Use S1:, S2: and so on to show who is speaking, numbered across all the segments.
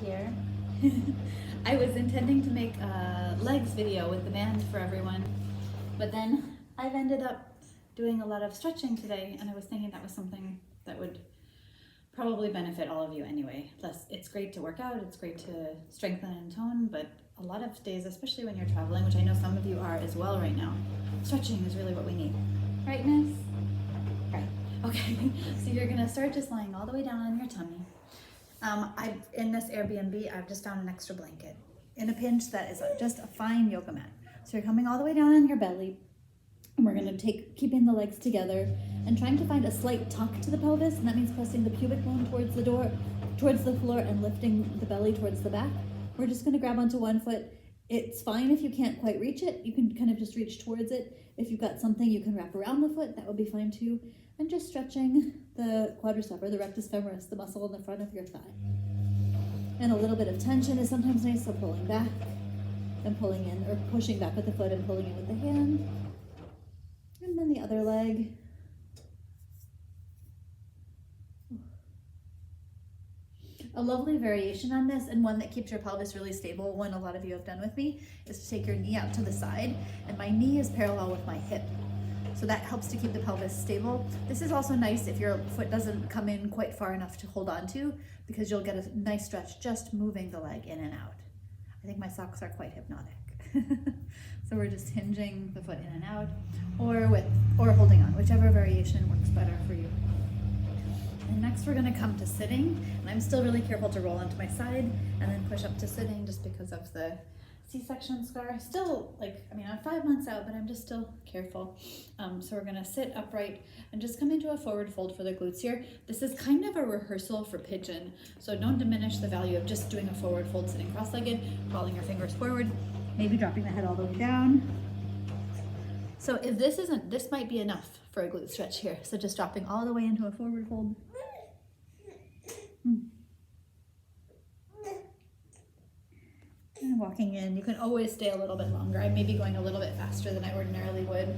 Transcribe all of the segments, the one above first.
S1: here. I was intending to make a legs video with the band for everyone, but then I've ended up doing a lot of stretching today, and I was thinking that was something that would probably benefit all of you anyway. Plus, it's great to work out, it's great to strengthen and tone, but a lot of days, especially when you're traveling, which I know some of you are as well right now, stretching is really what we need. Right, miss? Right. Okay, so you're gonna start just lying all the way down on your tummy. In this Airbnb, I've just found an extra blanket. In a pinch, that is just a fine yoga mat. So you're coming all the way down on your belly, and we're gonna keeping the legs together and trying to find a slight tuck to the pelvis, and that means pressing the pubic bone towards the floor and lifting the belly towards the back. We're just gonna grab onto one foot. It's fine if you can't quite reach it. You can kind of just reach towards it. If you've got something you can wrap around the foot, that would be fine too. And just stretching the quadricep, or the rectus femoris, the muscle in the front of your thigh. And a little bit of tension is sometimes nice, so pulling back and pulling in, or pushing back with the foot and pulling in with the hand. And then the other leg. A lovely variation on this, and one that keeps your pelvis really stable, one a lot of you have done with me, is to take your knee out to the side, and my knee is parallel with my hip. So that helps to keep the pelvis stable. This is also nice if your foot doesn't come in quite far enough to hold on to, because you'll get a nice stretch just moving the leg in and out. I think my socks are quite hypnotic. So we're just hinging the foot in and out, or holding on, whichever variation works better for you. And next we're gonna come to sitting, and I'm still really careful to roll onto my side and then push up to sitting just because of the C-section scar. Still, I'm 5 months out, but I'm just still careful. So we're gonna sit upright and just come into a forward fold for the glutes here. This is kind of a rehearsal for pigeon, so don't diminish the value of just doing a forward fold sitting cross-legged, crawling your fingers forward, maybe dropping the head all the way down. So if this might be enough for a glute stretch here. So just dropping all the way into a forward fold. And walking in, you can always stay a little bit longer. I may be going a little bit faster than I ordinarily would.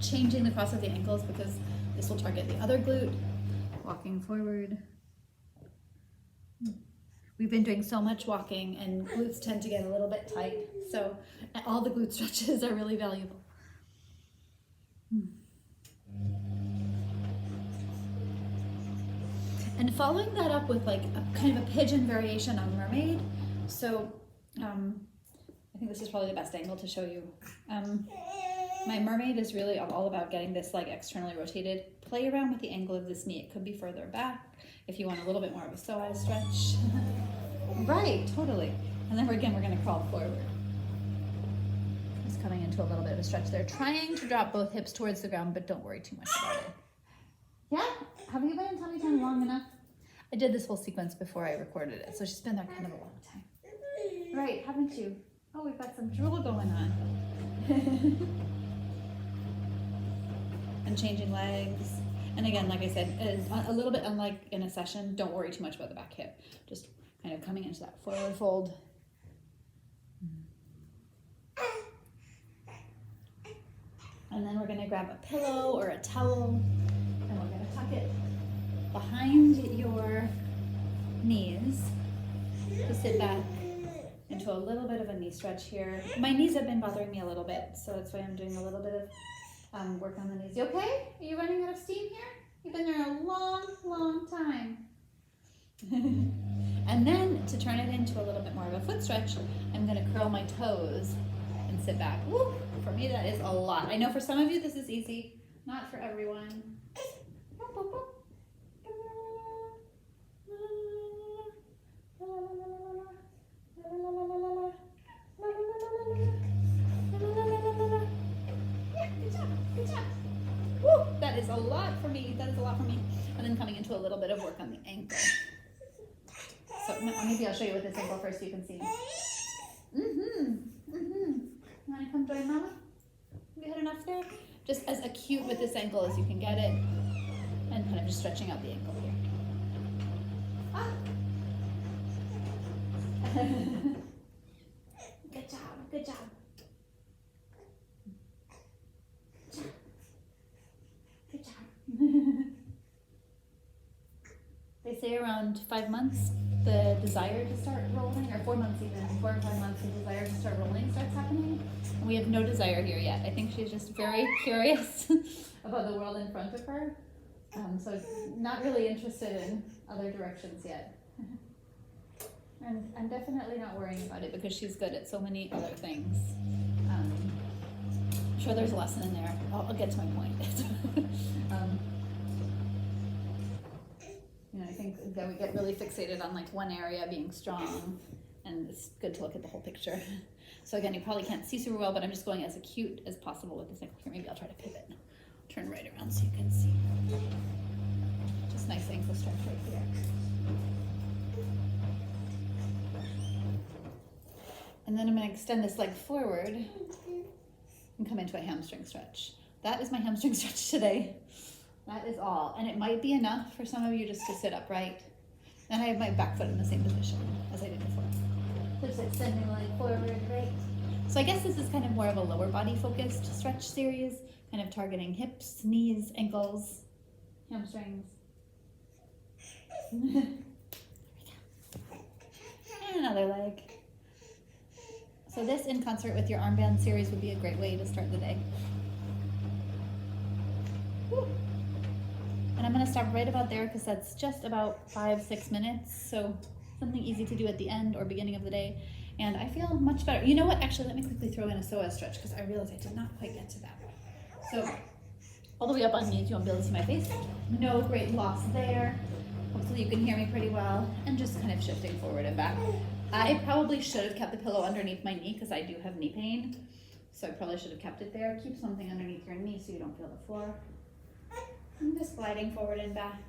S1: Changing the cross of the ankles because this will target the other glute. Walking forward. We've been doing so much walking and glutes tend to get a little bit tight. So all the glute stretches are really valuable. And following that up with like a kind of a pigeon variation on mermaid. So I think this is probably the best angle to show you. My mermaid is really all about getting this leg externally rotated. Play around with the angle of this knee. It could be further back if you want a little bit more of a psoas stretch. Right, totally. And then we're gonna crawl forward. Just coming into a little bit of a stretch there. Trying to drop both hips towards the ground, but don't worry too much about it. Yeah? Have you been in tummy time long enough? I did this whole sequence before I recorded it, so she's been there kind of a long time. Right, haven't you? Oh, we've got some drool going on. And changing legs. And again, like I said, it's a little bit unlike in a session. Don't worry too much about the back hip. Just kind of coming into that forward fold. And then we're gonna grab a pillow or a towel, and we're gonna tuck it behind your knees to sit back into a little bit of a knee stretch here. My knees have been bothering me a little bit, so that's why I'm doing a little bit of work on the knees. You okay? Are you running out of steam here? You've been there a long, long time. And then to turn it into a little bit more of a foot stretch, I'm gonna curl my toes and sit back. Woo! For me, that is a lot. I know for some of you this is easy, not for everyone. Good job. Woo, that is a lot for me. That is a lot for me. And then coming into a little bit of work on the ankle. So maybe I'll show you with this ankle first so you can see. You want to come join Mama? Have you had enough there? Just as acute with this ankle as you can get it. And kind of just stretching out the ankle here. Ah. Good job, good job. Good job. They say around 5 months the desire to start rolling, or 4 months even, 4 or 5 months, the desire to start rolling starts happening. And we have no desire here yet. I think she's just very curious about the world in front of her. So not really interested in other directions yet. And I'm definitely not worrying about it because she's good at so many other things. I'm sure there's a lesson in there. I'll get to my point. I think that we get really fixated on like one area being strong, and it's good to look at the whole picture. So again, you probably can't see super well, but I'm just going as acute as possible with this ankle here. Maybe I'll try to pivot. Turn right around so you can see. Just nice ankle stretch right here. And then I'm going to extend this leg forward and come into a hamstring stretch. That is my hamstring stretch today. That is all. And it might be enough for some of you just to sit upright. And I have my back foot in the same position as I did before. Just extending the leg forward, right? So I guess this is kind of more of a lower body focused stretch series, kind of targeting hips, knees, ankles, hamstrings. There we go. And another leg. So this, in concert with your armband series, would be a great way to start the day. Woo. And I'm going to stop right about there because that's just about 5-6 minutes. So something easy to do at the end or beginning of the day. And I feel much better. You know what? Actually, let me quickly throw in a psoas stretch because I realized I did not quite get to that. So all the way up on knees, you won't be able to see my face. No great loss there. Hopefully you can hear me pretty well. And just kind of shifting forward and back. I probably should have kept the pillow underneath my knee because I do have knee pain. So I probably should have kept it there. Keep something underneath your knee so you don't feel the floor. I'm just gliding forward and back.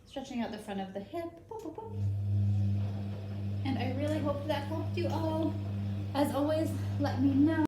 S1: Stretching out the front of the hip. Boop, boop, boop. And I really hope that helped you all. As always, let me know.